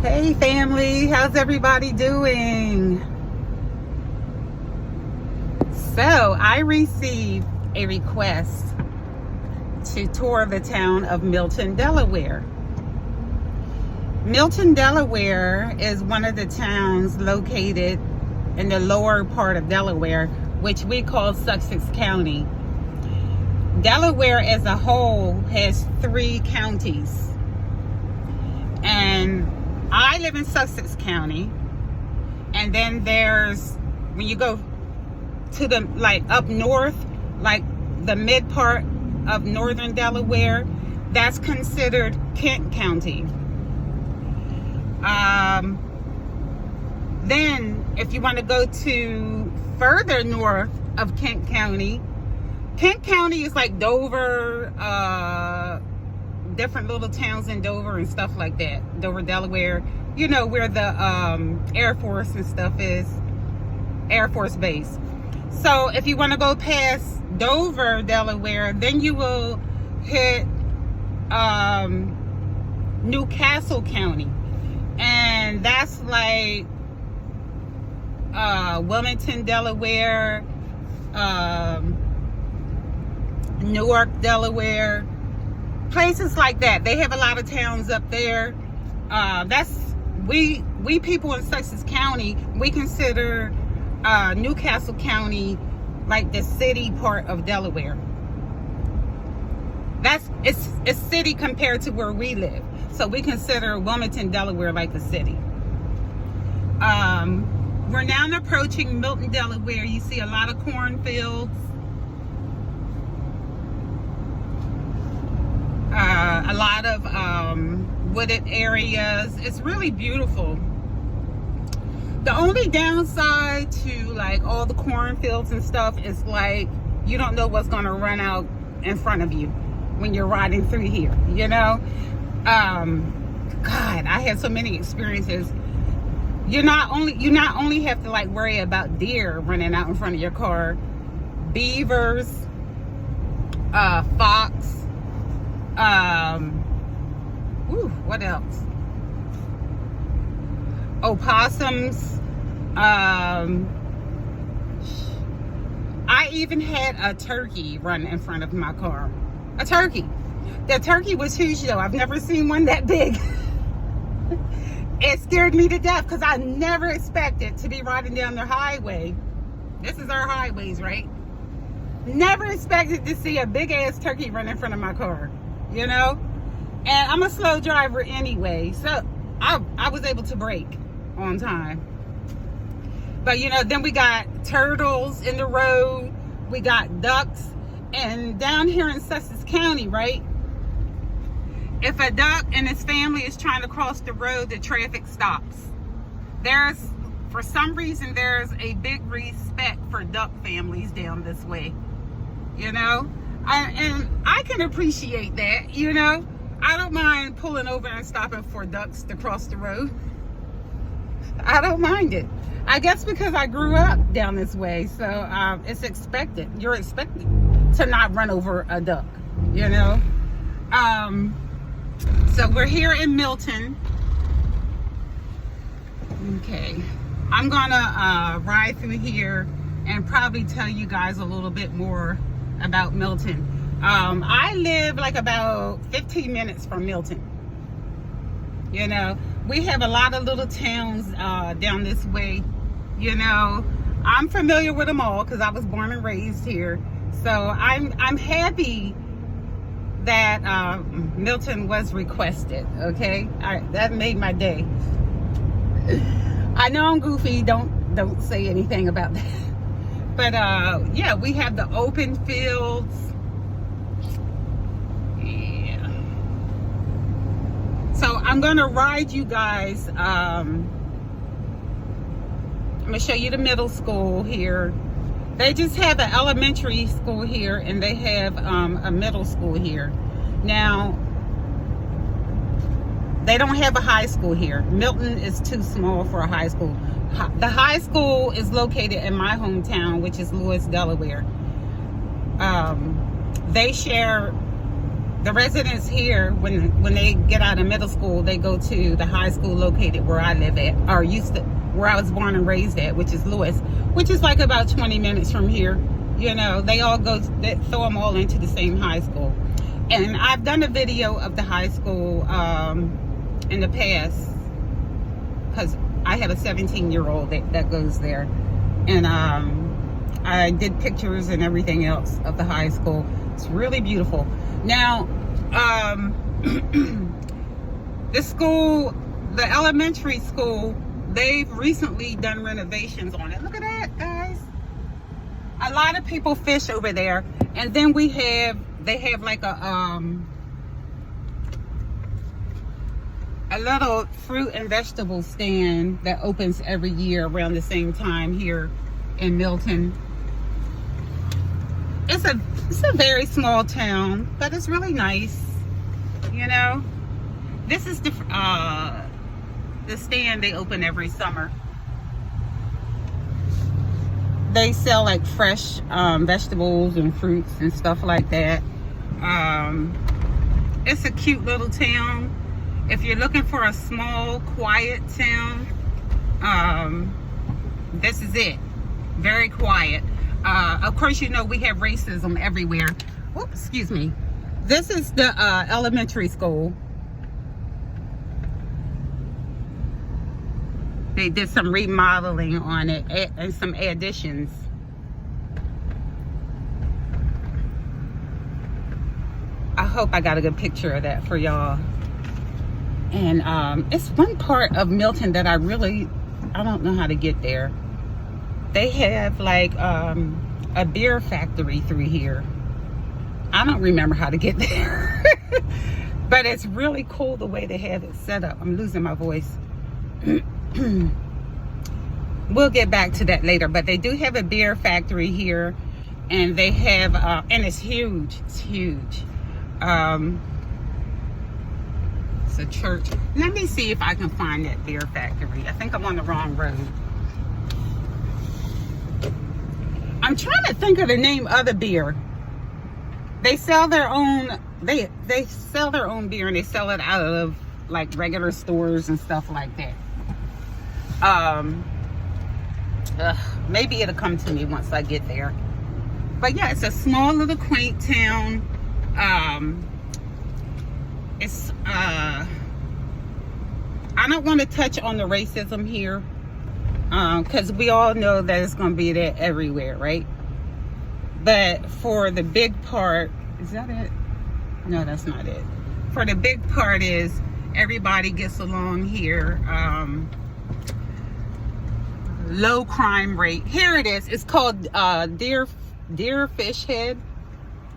Hey family, how's everybody doing? So I received a request to tour the town of Milton, Delaware. Milton, Delaware is one of the towns located in the lower part of Delaware, which we call Sussex County. Delaware as a whole has 3 counties, and I live in Sussex County, and then there's, when you go to the, like, up north, like the mid part of northern Delaware, that's considered Kent County. Then if you want to go to further north of Kent County is like Dover, different little towns in Dover and stuff like that. Dover, Delaware, you know, where the Air Force and stuff is, Air Force Base. So if you want to go past Dover, Delaware, then you will hit Newcastle County, and that's like Wilmington, Delaware, Newark, Delaware, places like that. They have a lot of towns up there. That's we people in Sussex County, we consider Newcastle County like the city part of Delaware. It's city compared to where we live. So we consider Wilmington, Delaware like the city. We're now approaching Milton, Delaware. You see a lot of cornfields. A lot of wooded areas. It's really beautiful. The only downside to like all the cornfields and stuff is like you don't know what's going to run out in front of you when you're riding through here, you know. God, I had so many experiences. You not only have to like worry about deer running out in front of your car, beavers, fox, what else? Opossums. I even had a turkey run in front of my car. A turkey. The turkey was huge though. I've never seen one that big. It scared me to death because I never expected to be riding down the highway. This is our highways, right? Never expected to see a big ass turkey run in front of my car, you know? And I'm a slow driver anyway, so I was able to brake on time. But you know, then we got turtles in the road, we got ducks, and down here in Sussex County, right? If a duck and his family is trying to cross the road, the traffic stops. For some reason, there's a big respect for duck families down this way, you know? And I can appreciate that, you know? I don't mind pulling over and stopping for ducks to cross the road. I don't mind it. I guess because I grew up down this way, so it's expected. You're expected to not run over a duck, you know? So we're here in Milton. Okay, I'm gonna ride through here and probably tell you guys a little bit more about Milton. I live like about 15 minutes from Milton. You know, we have a lot of little towns down this way. You know, I'm familiar with them all because I was born and raised here. So I'm happy that Milton was requested. Okay, that made my day. I know I'm goofy. Don't say anything about that. But yeah, we have the open fields. Yeah. So I'm gonna ride you guys. I'm gonna show you the middle school here. They just have an elementary school here, and they have a middle school here. Now, they don't have a high school here. Milton is too small for a high school. The high school is located in my hometown, which is Lewis, Delaware. They share The residents here, when they get out of middle school, they go to the high school located where I live at, or used to, where I was born and raised at, which is Lewis, which is like about 20 minutes from here. You know, they throw them all into the same high school. And I've done a video of the high school in the past, because I have a 17-year-old that goes there. And I did pictures and everything else of the high school. It's really beautiful. Now, the school, the elementary school, they've recently done renovations on it. Look at that, guys. A lot of people fish over there. And then they have like a little fruit and vegetable stand that opens every year around the same time here in Milton. It's a very small town, but it's really nice, you know. This is the stand they open every summer. They sell like fresh vegetables and fruits and stuff like that. It's a cute little town. If you're looking for a small, quiet town, this is it. Very quiet. Of course, you know, we have racism everywhere. Oops, excuse me. This is the elementary school. They did some remodeling on it and some additions. I hope I got a good picture of that for y'all. And it's one part of Milton that I don't know how to get there. They have like a beer factory through here. I don't remember how to get there. But it's really cool the way they have it set up. I'm losing my voice. We'll get back to that later. But they do have a beer factory here. And they have, and it's huge. It's huge. It's a church. Let me see if I can find that beer factory. I think I'm on the wrong road. I'm trying to think of the name of the beer. They sell their own. They sell their own beer, and they sell it out of like regular stores and stuff like that. Maybe it'll come to me once I get there. But yeah, it's a small little quaint town. I don't want to touch on the racism here, because we all know that it's going to be there everywhere, right? But for the big part, is that it? No, that's not it. For the big part is everybody gets along here. Low crime rate. Here it is. It's called Deer Fish Head.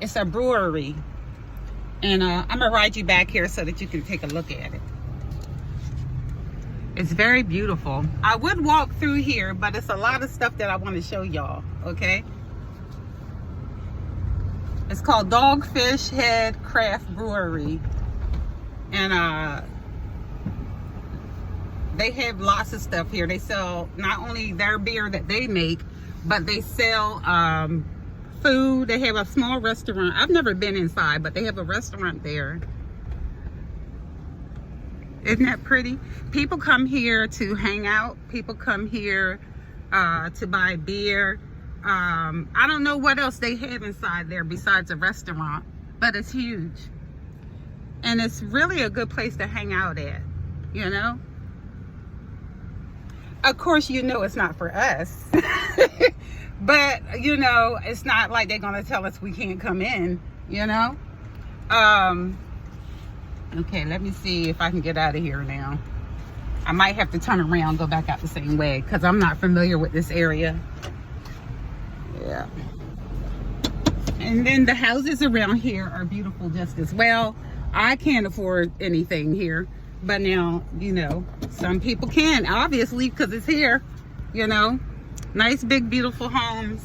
It's a brewery. And I'm going to ride you back here so that you can take a look at it. It's very beautiful. I would walk through here, but it's a lot of stuff that I want to show y'all, okay? It's called Dogfish Head Craft Brewery. And they have lots of stuff here. They sell not only their beer that they make, but they sell food. They have a small restaurant. I've never been inside, but they have a restaurant there. Isn't that pretty? People come here to hang out. People come here to buy beer. I don't know what else they have inside there besides a restaurant, but it's huge. And it's really a good place to hang out at, you know? Of course, you know it's not for us. But, you know, it's not like they're going to tell us we can't come in, you know? Okay, let me see if I can get out of here now. I might have to turn around, go back out the same way, because I'm not familiar with this area. Yeah. And then the houses around here are beautiful just as well. I can't afford anything here, but now, you know, some people can, obviously, because it's here, you know. Nice, big, beautiful homes.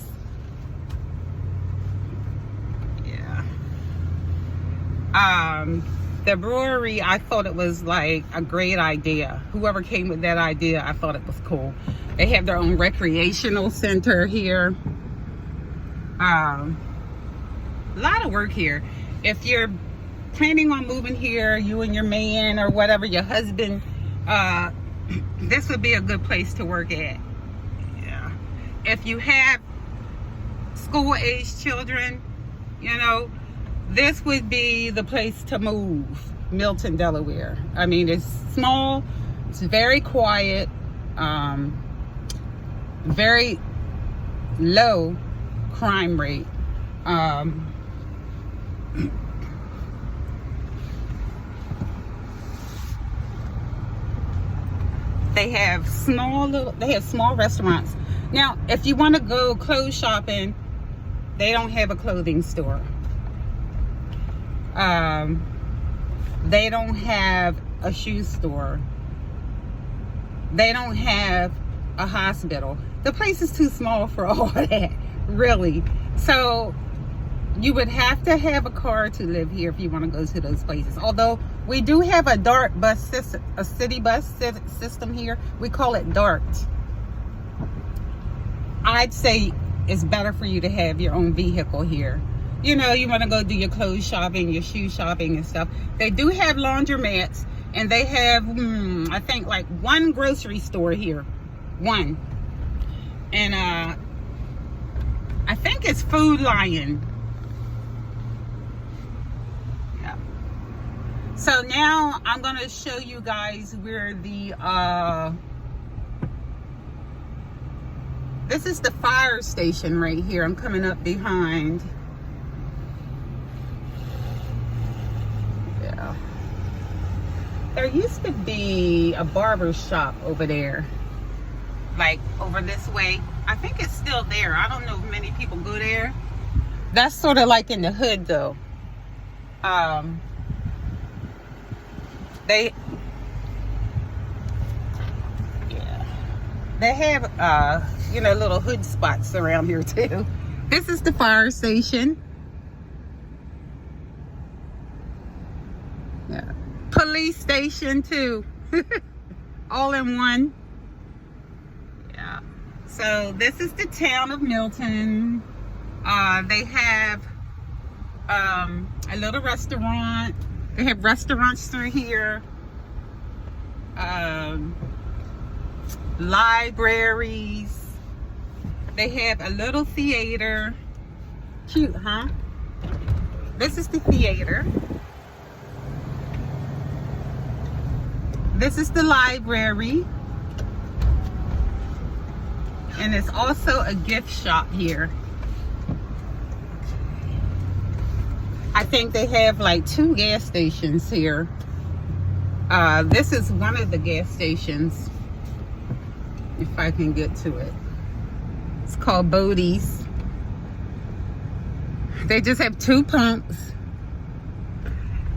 Yeah. The brewery, I thought it was like a great idea. Whoever came with that idea, I thought it was cool. They have their own recreational center here. A lot of work here. If you're planning on moving here, you and your man or whatever, your husband, this would be a good place to work at. Yeah. If you have school-age children, you know, this would be the place to move. Milton, Delaware. I mean, it's small, it's very quiet, very low crime rate. They have small restaurants. Now, if you want to go clothes shopping, they don't have a clothing store. They don't have a shoe store. They don't have a hospital. The place is too small for all that, really. So you would have to have a car to live here if you want to go to those places. Although we do have a DART bus system, a city bus system here. We call it DART. I'd say it's better for you to have your own vehicle here. You know, you want to go do your clothes shopping, your shoe shopping and stuff. They do have laundromats, and they have, I think, like one grocery store here. One. And I think it's Food Lion. Yeah. So now I'm going to show you guys where the, this is the fire station right here. I'm coming up behind. Yeah. There used to be a barber shop over there. Like over this way. I think it's still there. I don't know if many people go there. That's sort of like in the hood though. They have you know, little hood spots around here too. This is the fire station. Yeah. Police station too. All in one. Yeah. So this is the town of Milton. They have a little restaurant. They have restaurants through here. Libraries. They have a little theater. Cute, huh? This is the theater. This is the library. And it's also a gift shop here. I think they have like 2 gas stations here. This is one of the gas stations. If I can get to it. It's called Bodie's. They just have 2 pumps.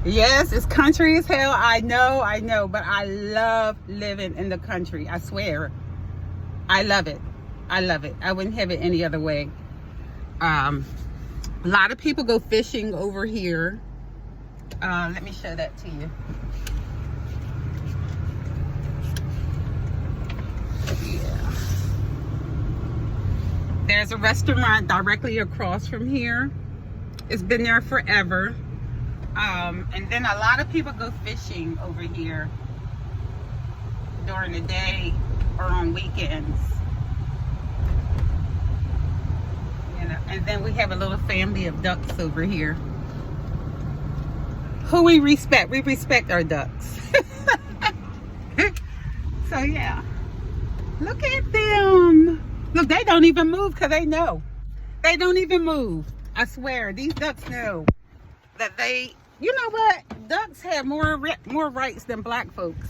Yes, it's country as hell. I know, but I love living in the country. I swear. I love it. I love it. I wouldn't have it any other way. A lot of people go fishing over here. Let me show that to you. Yeah. There's a restaurant directly across from here. It's been there forever. And then a lot of people go fishing over here during the day or on weekends. You know, and then we have a little family of ducks over here who we respect. We respect our ducks. So yeah, look at them. Look, they don't even move because they know. They don't even move. I swear, these ducks know that they, you know what? Ducks have more rights than black folks.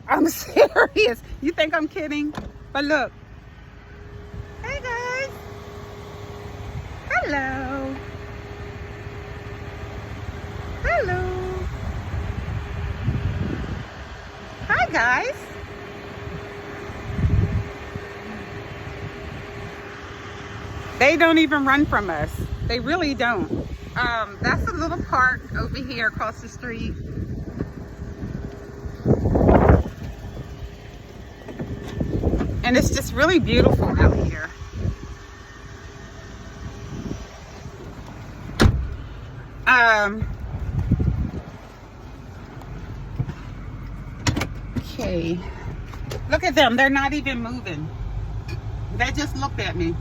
I'm serious. You think I'm kidding? But look. Hey guys. Hello. Hello. Hi guys. They don't even run from us. They really don't. That's a little park over here across the street. And it's just really beautiful out here. Really? Look at them. They're not even moving. They just looked at me.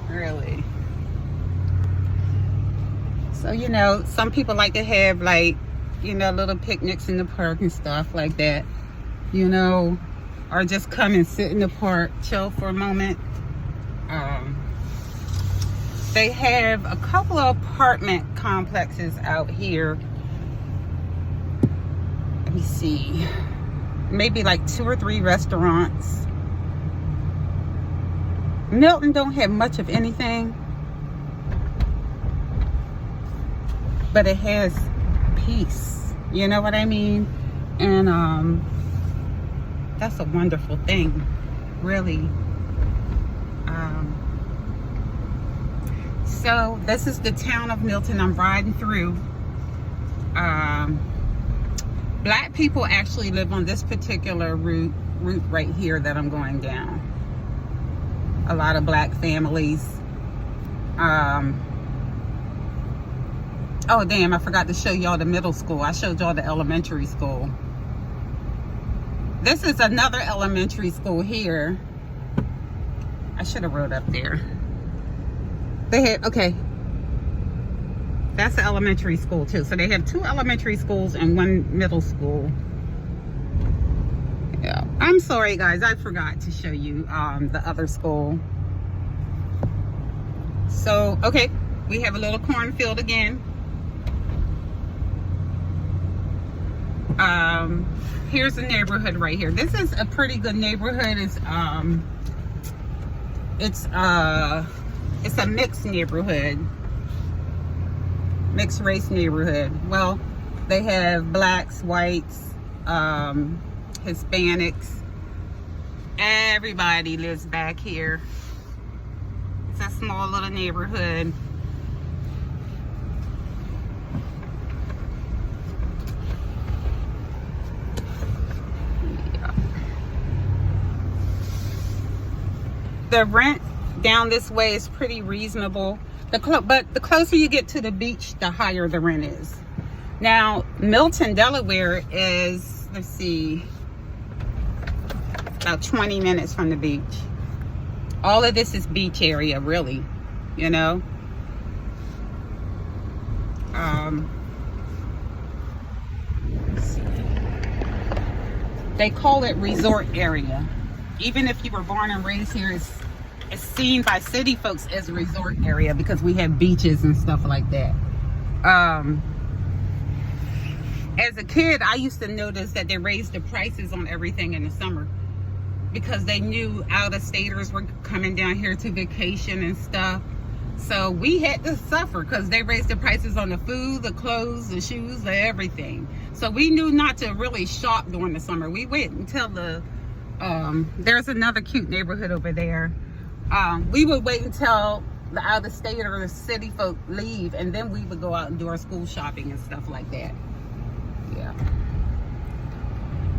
Really? So, you know, some people like to have, like, you know, little picnics in the park and stuff like that, you know, or just come and sit in the park, chill for a moment. They have a couple of apartment complexes out here. Let me see, maybe like 2 or 3 restaurants. Milton don't have much of anything, but it has peace, you know what I mean? And that's a wonderful thing, really. So this is the town of Milton I'm riding through. Black people actually live on this particular route right here that I'm going down. A lot of black families. Oh damn, I forgot to show y'all the middle school. I showed y'all the elementary school. This is another elementary school here. I should have wrote up there. They had, okay, that's the elementary school too. So they have 2 elementary schools and 1 middle school. Yeah, I'm sorry guys, I forgot to show you the other school. So, okay, we have a little cornfield again. Here's the neighborhood right here. This is a pretty good neighborhood. It's a mixed neighborhood, mixed race neighborhood. Well, they have blacks, whites, Hispanics. Everybody lives back here. It's a small little neighborhood. Yeah. The rent down this way is pretty reasonable. But the closer you get to the beach, the higher the rent is. Now, Milton, Delaware is, let's see, about 20 minutes from the beach. All of this is beach area, really, you know. They call it resort area. Even if you were born and raised here, it's seen by city folks as a resort area because we have beaches and stuff like that. As a kid, I used to notice that they raised the prices on everything in the summer because they knew out-of-staters were coming down here to vacation and stuff. So we had to suffer because they raised the prices on the food, the clothes, the shoes, the everything. So we knew not to really shop during the summer. We wait until there's another cute neighborhood over there. We would wait until the out-of-state or the city folk leave, and then we would go out and do our school shopping and stuff like that. Yeah.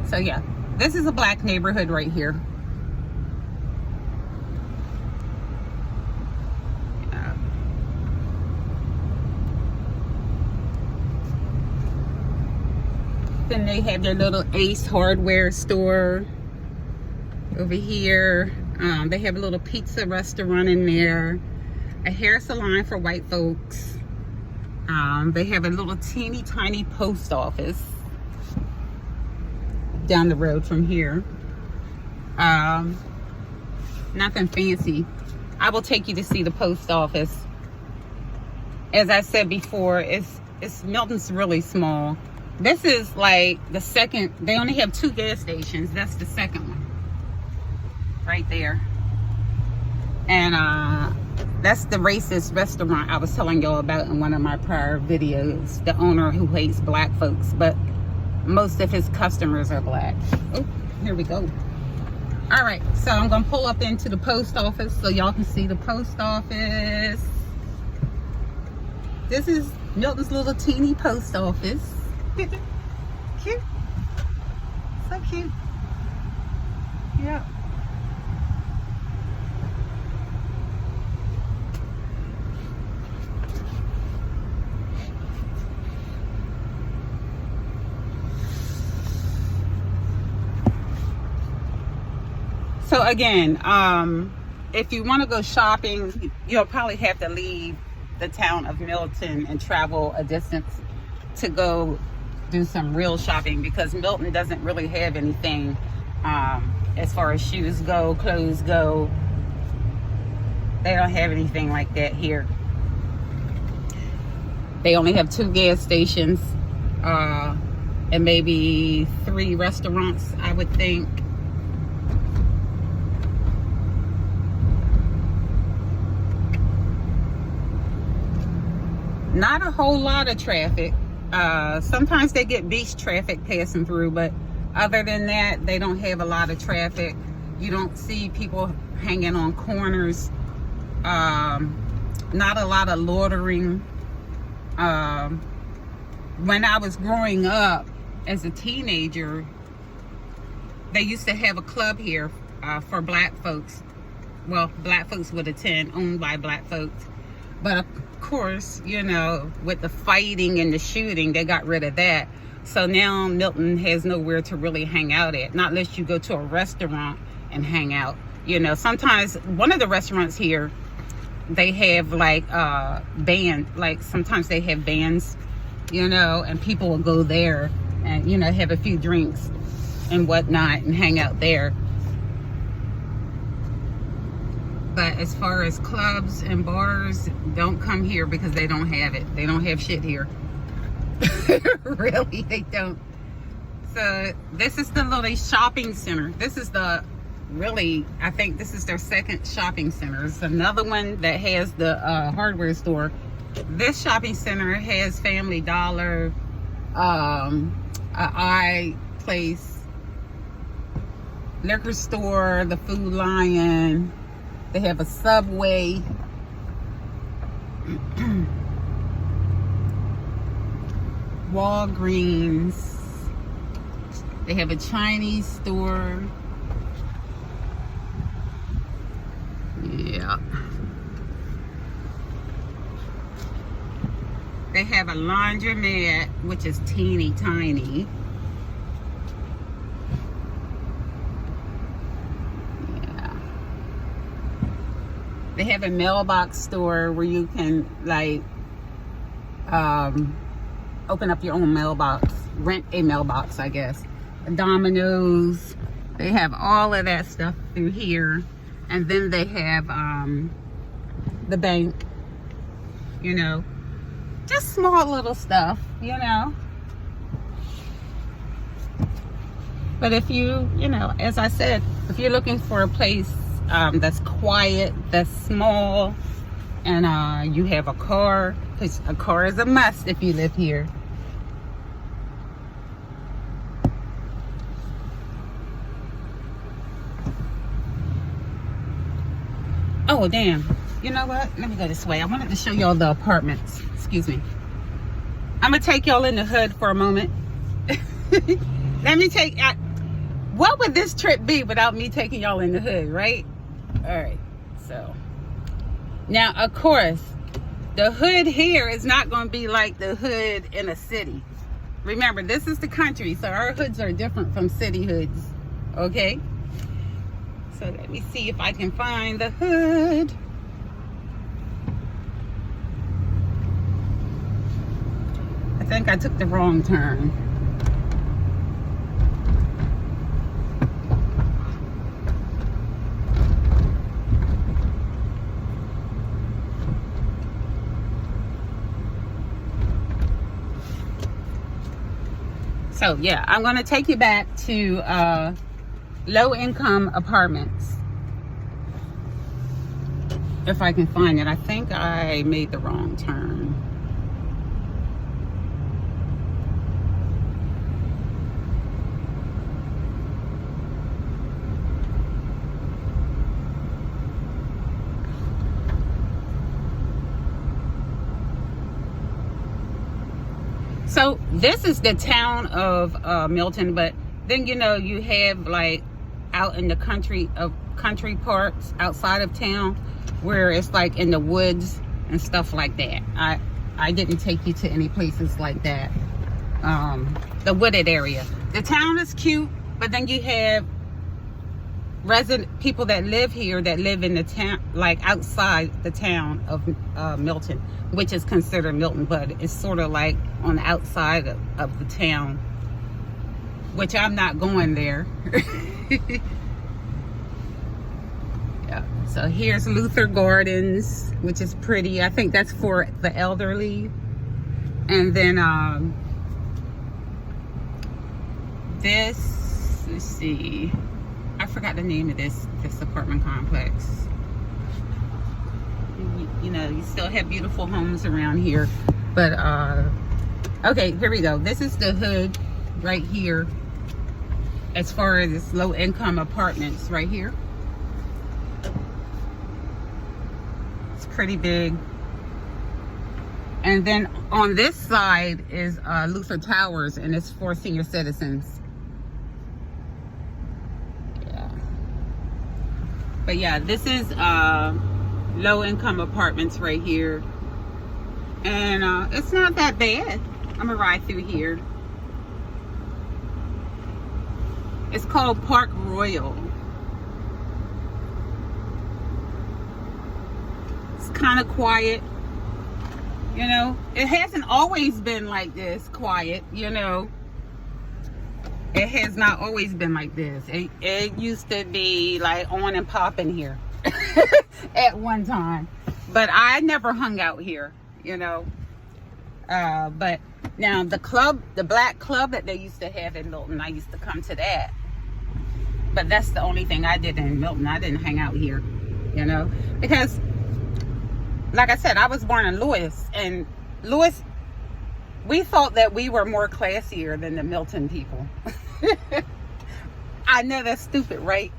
So yeah, this is a black neighborhood right here. Yeah. Then they have their little Ace hardware store over here. They have a little pizza restaurant in there, a hair salon for white folks. They have a little teeny tiny post office down the road from here. Nothing fancy. I will take you to see the post office. As I said before, Milton's really small. This is like the second. They only have 2 gas stations. That's the second one right there. And that's the racist restaurant I was telling y'all about in one of my prior videos. The owner who hates black folks, but most of his customers are black. Oh, here we go. All right, so I'm gonna pull up into the post office so y'all can see the post office. This is Milton's little teeny post office. Cute. So cute. Yeah. So again, if you want to go shopping, you'll probably have to leave the town of Milton and travel a distance to go do some real shopping, because Milton doesn't really have anything as far as shoes go, clothes go. They don't have anything like that here. They only have 2 gas stations and maybe 3 restaurants, I would think. Not a whole lot of traffic. Sometimes they get beach traffic passing through, but other than that, they don't have a lot of traffic. You don't see people hanging on corners. Not a lot of loitering. When I was growing up as a teenager, they used to have a club here for black folks. Well, black folks would attend, owned by black folks. But of course, you know, with the fighting and the shooting, they got rid of that. So now Milton has nowhere to really hang out at, not unless you go to a restaurant and hang out. You know, sometimes one of the restaurants here, they have like sometimes they have bands, you know, and people will go there and, you know, have a few drinks and whatnot and hang out there. But as far as clubs and bars, don't come here because they don't have it. They don't have shit here. Really, they don't. So this is the little shopping center. This is the really, I think this is their second shopping center. It's another one that has the hardware store. This shopping center has Family Dollar, a place, liquor store, the Food Lion. They have a Subway. Walgreens. They have a Chinese store. Yeah. They have a laundromat, which is teeny tiny. They have a mailbox store where you can like open up your own mailbox, rent a mailbox, I guess. Domino's. They have all of that stuff through here. And then they have the bank, you know, just small little stuff, you know. But if you know, as I said, if you're looking for a place that's quiet, that's small, and you have a car, because a car is a must if you live here. Oh damn, you know what, let me go this way. I wanted to show y'all the apartments. Excuse me. I'm gonna take y'all in the hood for a moment. Let me take, what would this trip be without me taking y'all in the hood, right? All right, so now of course the hood here is not going to be like the hood in a city. Remember, this is the country, so our hoods are different from city hoods. Okay, so let me see if I can find the hood. I think I took the wrong turn. So yeah, I'm going to take you back to low-income apartments. If I can find it. I think I made the wrong turn. So this is the town of Milton, but then, you know, you have like out in the country parts outside of town where it's like in the woods and stuff like that. I didn't take you to any places like that. The wooded area. The town is cute, but then you have people that live here, that live in the town, like outside the town of Milton, which is considered Milton, but it's sort of like on the outside of the town, which I'm not going there. Yeah. So here's Luther Gardens, which is pretty. I think that's for the elderly. And then this, let's see, I forgot the name of this apartment complex. You know, you still have beautiful homes around here, but okay, here we go. This is the hood right here, as far as low income apartments right here. It's pretty big. And then on this side is Luther Towers, and it's for senior citizens. Yeah. But yeah, this is low income apartments right here. And it's not that bad. I'm gonna ride through here. It's called Park Royal. It's kind of quiet. You know, it hasn't always been like this quiet, you know. It has not always been like this. It used to be like on and popping here at one time. But I never hung out here, you know. But now the club, the black club that they used to have in Milton, I used to come to that. But that's the only thing I did in Milton. I didn't hang out here, you know. Because like I said, I was born in Lewis, and Lewis, we thought that we were more classier than the Milton people. I know that's stupid, right?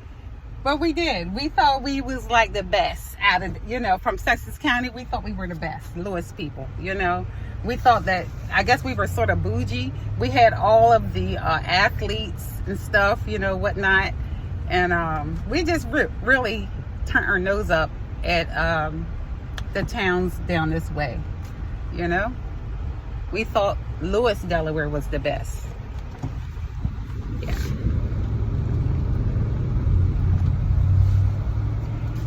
But we did. We thought we was like the best out of, you know, from Sussex County. We thought we were the best, Lewis people, you know. We thought that, I guess we were sort of bougie. We had all of the athletes and stuff, you know, whatnot. And we just really turned our nose up at the towns down this way, you know. We thought Lewis, Delaware was the best. Yeah.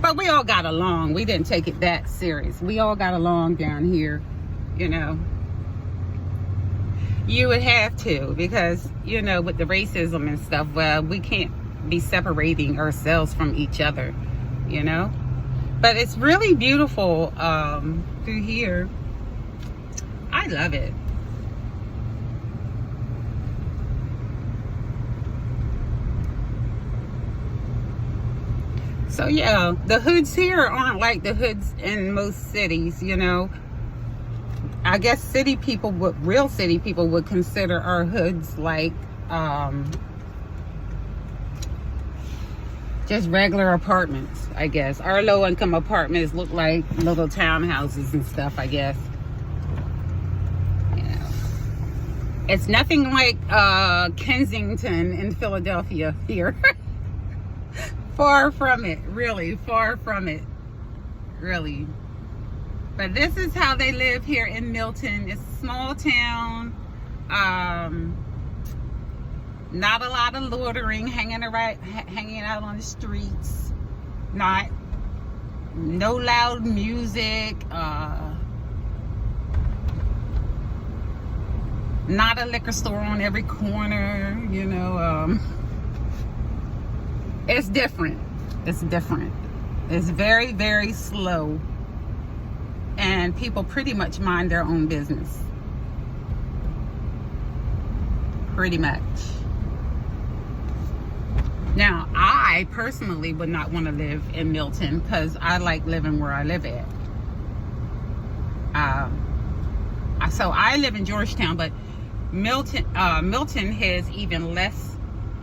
But we all got along. We didn't take it that serious. We all got along down here, you know. You would have to, because, you know, with the racism and stuff, well, we can't be separating ourselves from each other, you know. But it's really beautiful through here. I love it. So yeah, the hoods here aren't like the hoods in most cities, you know. I guess city people would, real city people would consider our hoods like just regular apartments, I guess. Our low-income apartments look like little townhouses and stuff, I guess. You know, it's nothing like Kensington in Philadelphia here. Far from it, really, far from it, really. But this is how they live here in Milton. It's a small town. Not a lot of loitering, hanging out on the streets. No loud music. Not a liquor store on every corner. You know, it's different. It's different. It's very, very slow, and people pretty much mind their own business. Pretty much. Now, I personally would not want to live in Milton because I like living where I live at. So I live in Georgetown, but Milton has even less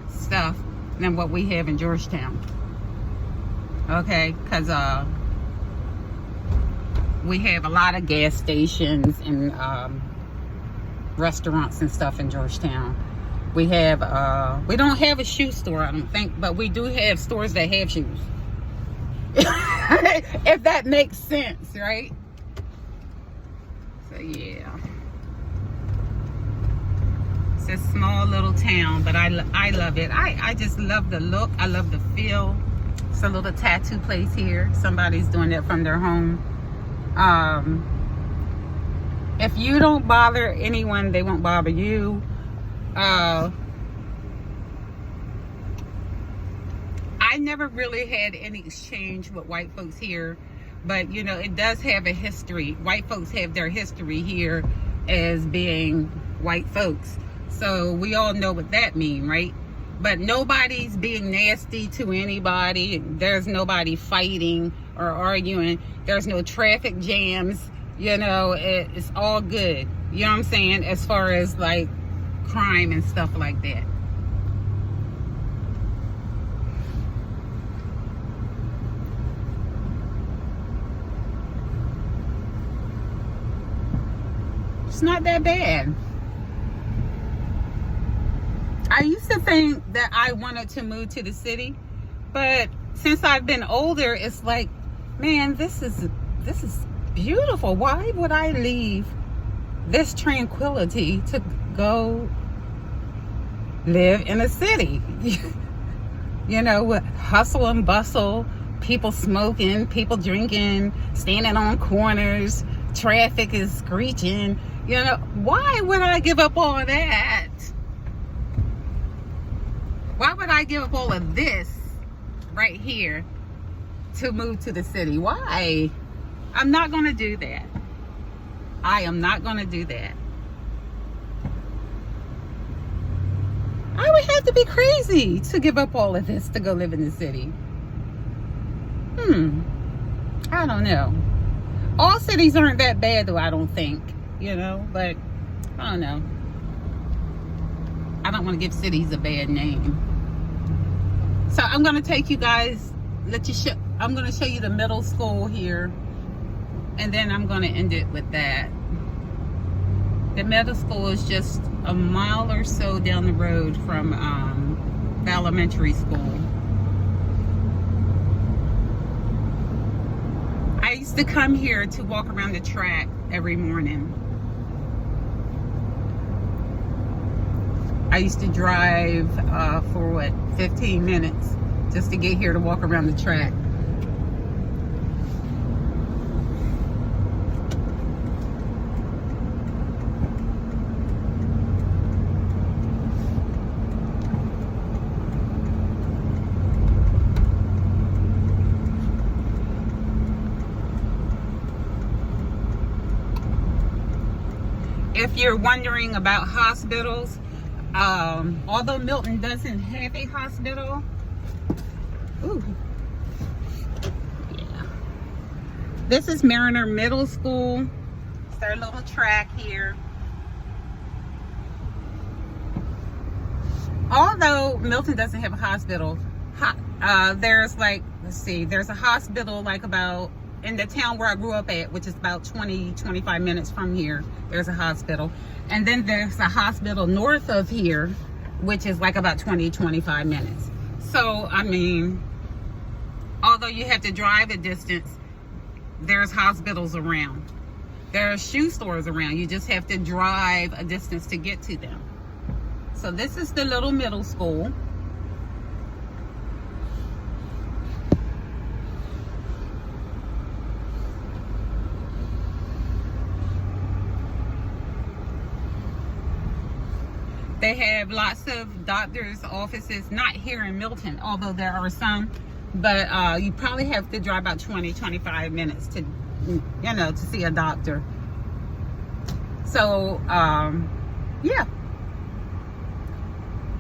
stuff than what we have in Georgetown. Okay, because we have a lot of gas stations and restaurants and stuff in Georgetown. We have, we don't have a shoe store, I don't think, but we do have stores that have shoes. If that makes sense, right? So, yeah. It's a small little town, but I love it. I just love the look. I love the feel. It's a little tattoo place here. Somebody's doing it from their home. If you don't bother anyone, they won't bother you. I never really had any exchange with white folks here, but you know, it does have a history. White folks have their history here as being white folks, so we all know what that means, right? But nobody's being nasty to anybody. There's nobody fighting or arguing. There's no traffic jams. You know, it's all good. You know what I'm saying? As far as like crime and stuff like that. It's not that bad. I used to think that I wanted to move to the city, but since I've been older, it's like, man, this is beautiful. Why would I leave this tranquility to go live in a city? You know, with hustle and bustle, people smoking, people drinking, standing on corners, traffic is screeching. You know, why would I give up all of that? Why would I give up all of this right here to move to the city? Why? I'm not going to do that. I am not going to do that. I would have to be crazy to give up all of this to go live in the city. I don't know. All cities aren't that bad though, I don't think. You know, but I don't know. I don't want to give cities a bad name. So I'm going to take you guys, I'm going to show you the middle school here. And then I'm going to end it with that. The middle school is just a mile or so down the road from the elementary school. I used to come here to walk around the track every morning. I used to drive for what, 15 minutes just to get here to walk around the track. If you're wondering about hospitals, although Milton doesn't have a hospital, this is Mariner Middle School. It's their little track here. Although Milton doesn't have a hospital, there's like, let's see, there's a hospital like about in the town where I grew up at, which is about 20-25 minutes from here. There's a hospital, and then there's a hospital north of here, which is like about 20-25 minutes. So I mean, although you have to drive a distance, there's hospitals around. There are shoe stores around. You just have to drive a distance to get to them. So this is the little middle school. They have lots of doctors' offices, not here in Milton, although there are some, but you probably have to drive about 20-25 minutes to, you know, to see a doctor. So, yeah,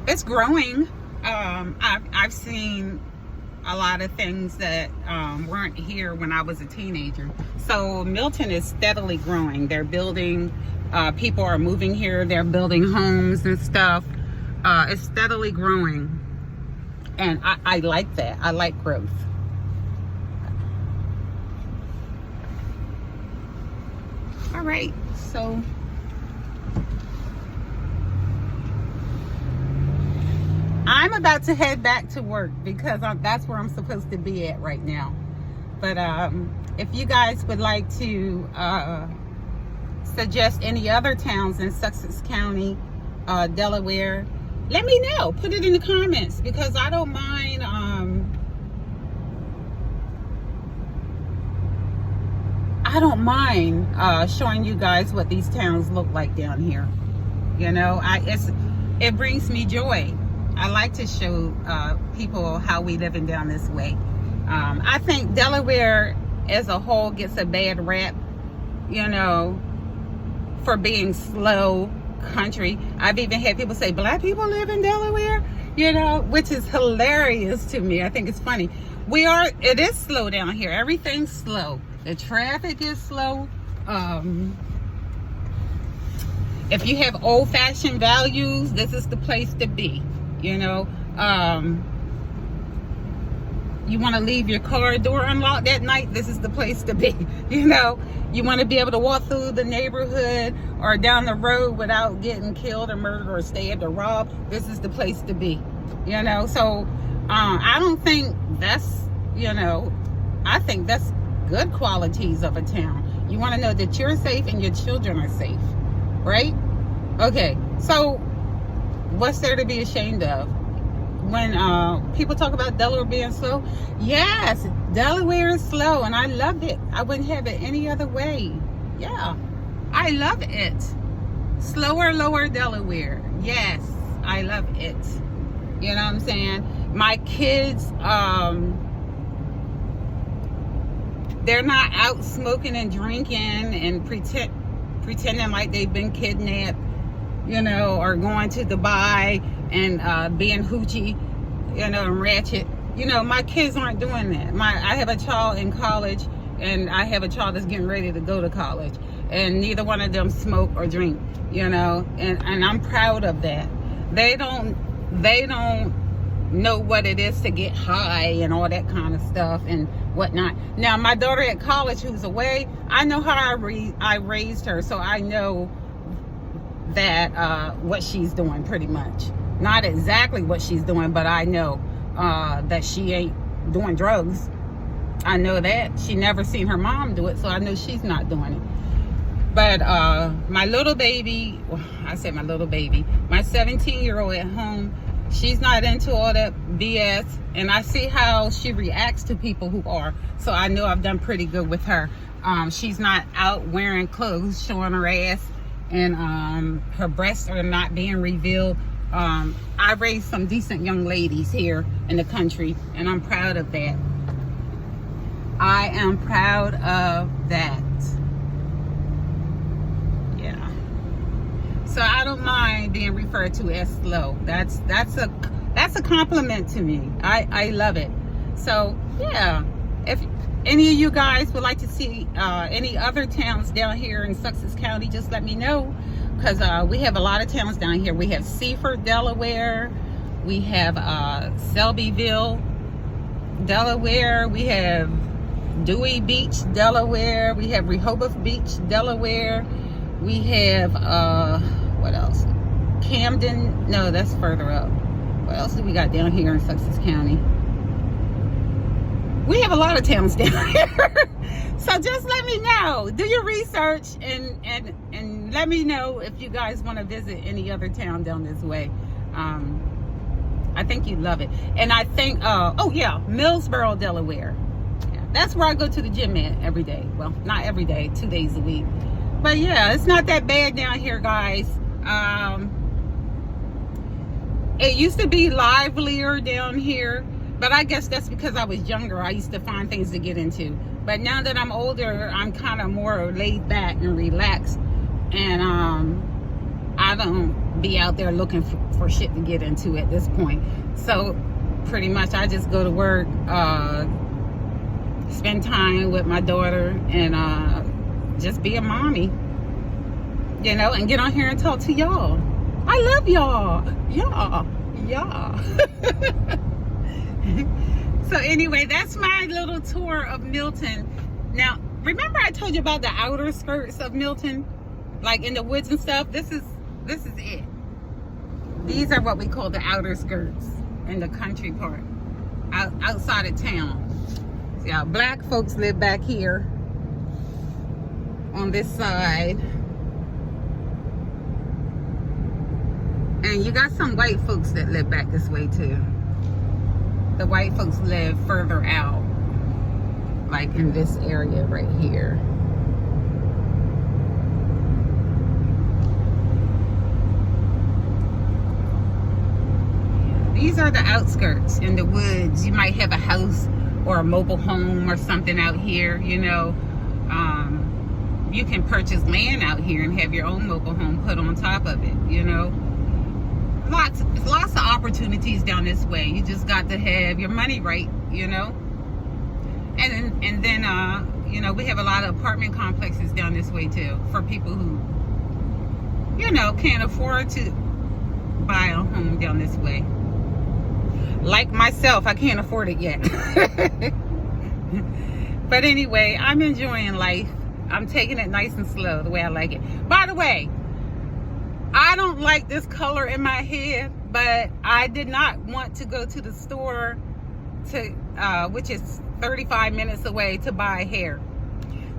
it's growing. I've seen a lot of things that weren't here when I was a teenager. So Milton is steadily growing. They're building, people are moving here, they're building homes and stuff. It's steadily growing. And I like that. I like growth. All right, so I'm about to head back to work because that's where I'm supposed to be at right now. But if you guys would like to suggest any other towns in Sussex County Delaware, let me know. Put it in the comments, because I don't mind. I don't mind showing you guys what these towns look like down here. You know, it brings me joy. I like to show people how we living down this way. I think Delaware as a whole gets a bad rap, you know, for being slow country. I've even had people say black people live in Delaware, you know, which is hilarious to me. I think it's funny. It is slow down here. Everything's slow. The traffic is slow. If you have old-fashioned values, this is the place to be, you know. You want to leave your car door unlocked at night, this is the place to be, you know. You want to be able to walk through the neighborhood or down the road without getting killed or murdered or stabbed or robbed, this is the place to be, you know. So I don't think that's, you know, I think that's good qualities of a town. You want to know that you're safe and your children are safe, right? Okay, so what's there to be ashamed of? When people talk about Delaware being slow, yes, Delaware is slow, and I love it. I wouldn't have it any other way. Yeah, I love it. Slower, lower Delaware. Yes, I love it. You know what I'm saying? My kids, they're not out smoking and drinking and pretending like they've been kidnapped, you know, or going to Dubai and being hoochie, you know, and ratchet. You know, my kids aren't doing that. I have a child in college, and I have a child that's getting ready to go to college, and neither one of them smoke or drink, you know, and I'm proud of that. They don't know what it is to get high and all that kind of stuff and whatnot. Now, my daughter at college who's away, I know how I raised her, so I know that what she's doing pretty much. Not exactly what she's doing, but I know that she ain't doing drugs. I know that. She never seen her mom do it, so I know she's not doing it. But my little baby, I said my little baby, my 17-year-old at home, she's not into all that BS, and I see how she reacts to people who are. So I know I've done pretty good with her. She's not out wearing clothes, showing her ass, and her breasts are not being revealed. I raised some decent young ladies here in the country, and I'm proud of that. I am proud of that. Yeah. So I don't mind being referred to as slow. That's a compliment to me. I love it. So yeah, if any of you guys would like to see any other towns down here in Sussex County, just let me know, because we have a lot of towns down here. We have Seaford, Delaware. We have Selbyville, Delaware. We have Dewey Beach, Delaware. We have Rehoboth Beach, Delaware. We have what else? Camden. No, that's further up. What else do we got down here in Sussex County? We have a lot of towns down here. So just let me know. Do your research and let me know if you guys want to visit any other town down this way. I think you'd love it. And I think, oh yeah, Millsboro, Delaware. Yeah, that's where I go to the gym at every day. Well, not every day, 2 days a week. But yeah, it's not that bad down here, guys. It used to be livelier down here, but I guess that's because I was younger. I used to find things to get into. But now that I'm older, I'm kind of more laid back and relaxed. And I don't be out there looking for shit to get into at this point. So pretty much I just go to work, spend time with my daughter, and just be a mommy, you know, and get on here and talk to y'all. I love y'all. Yeah. So anyway, that's my little tour of Milton. Now, remember I told you about the outer skirts of Milton, like in the woods and stuff? This is it. These are what we call the outer skirts in the country part, outside of town. See how black folks live back here on this side. And you got some white folks that live back this way too. The white folks live further out, like in this area right here. These are the outskirts in the woods. You might have a house or a mobile home or something out here, you know. You can purchase land out here and have your own mobile home put on top of it, you know. Lots of opportunities down this way. You just got to have your money right, you know. And then you know, we have a lot of apartment complexes down this way too for people who, you know, can't afford to buy a home down this way. Like myself, I can't afford it yet. But anyway, I'm enjoying life. I'm taking it nice and slow, the way I like it. By the way, I don't like this color in my hair, but I did not want to go to the store to, which is 35 minutes away, to buy hair.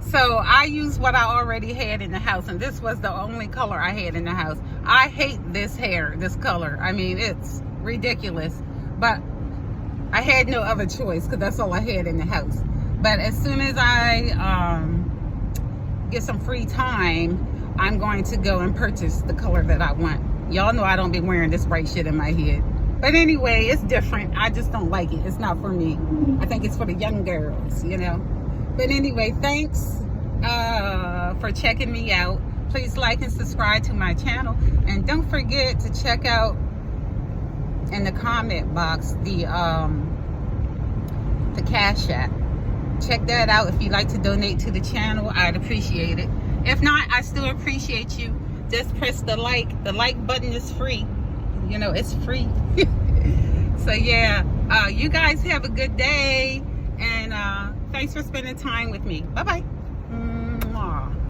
So I used what I already had in the house, and this was the only color I had in the house. I hate this hair, this color. I mean, it's ridiculous, but I had no other choice because that's all I had in the house. But as soon as I get some free time, I'm going to go and purchase the color that I want. Y'all know I don't be wearing this bright shit in my head. But anyway, it's different. I just don't like it. It's not for me. I think it's for the young girls, you know. But anyway, thanks for checking me out. Please like and subscribe to my channel. And don't forget to check out in the comment box the Cash App. Check that out if you'd like to donate to the channel. I'd appreciate it. If not, I still appreciate you. Just press the like. The like button is free. You know, it's free. So yeah, you guys have a good day, and thanks for spending time with me. Bye bye.